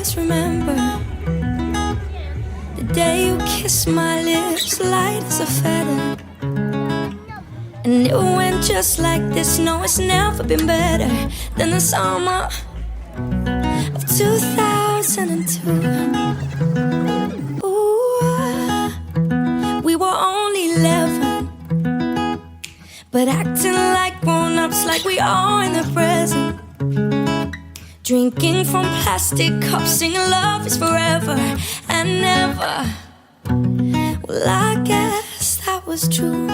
always remember the day you kissed my lips, light as a feather. And it went just like this. No, it's never been better than the summer of 2002. Ooh, we were only 11, but acting like grown-ups, like we are in the present. Drinking from plastic cups, singing love is forever and never. Well, I guess that was true.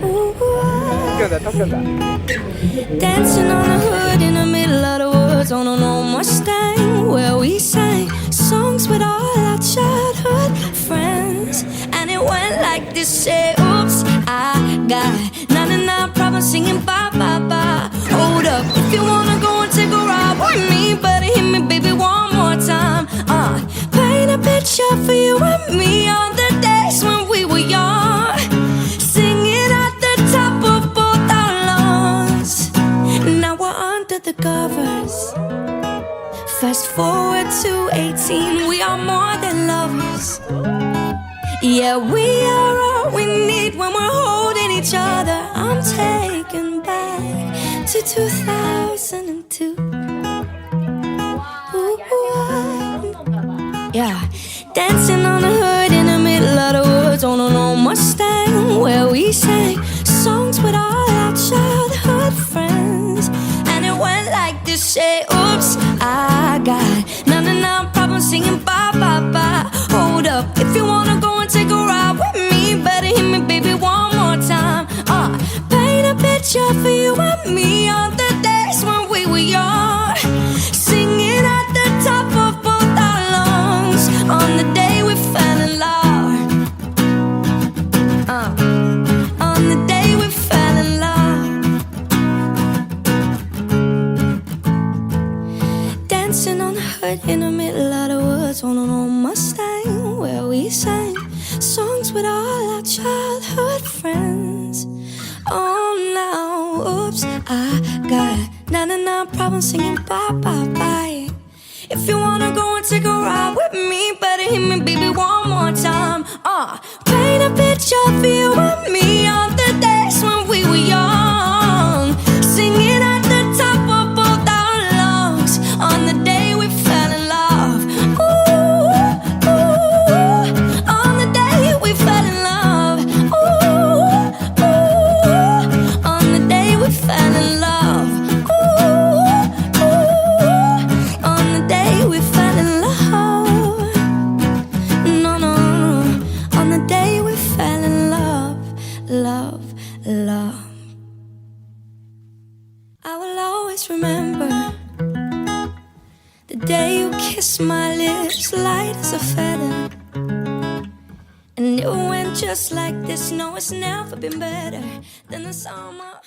Ooh, dancing on the hood in the middle of the woods on an old Mustang, where we sang songs with all our childhood friends. And it went like this, say, oops, I got 99 problems singing bye, bye, bye. Hold up, if you wanna go and take a ride with me, better hit me, baby, one more time. Paint a picture for you and me on the days when we were young, singing at the top of both our lungs. Now we're under the covers. Fast forward to 18, we are more than lovers. Yeah, we are all we need when we're holding each other. I'm taken back to 2002. Ooh, yeah, dancing on the hood in the middle of the woods on an old Mustang, where we sang songs with all our childhood friends. And it went like this, say, oops, I got 99 problems singing bye, bye, bye. Hold up, if you wanna go and take a ride with me, better hit me, baby, one more time. Paint a picture for you and me on the days when we were young, singing at the top of both our lungs on the day we fell in love. On the day we fell in love. Dancing on the hood in the middle of the woods on an old Mustang, where we sang songs with all our childhood friends. Oh, now, oops, I got 99 problems singing bye, bye, bye. If you wanna go and take a ride with me, better hit me, baby, one more time. Paint a picture for you and me on the days when we were young, singing at the top of both our lungs on the day we fell in love. Ooh, ooh, on the day we fell in love. Ooh, ooh, on the day we fell in love. Ooh, ooh, on the day we fell in love. No, no, on the day we fell in love, love, love. I will always remember the day you kissed my lips, light as a feather. And it went just like this. No, it's never been better than the summer.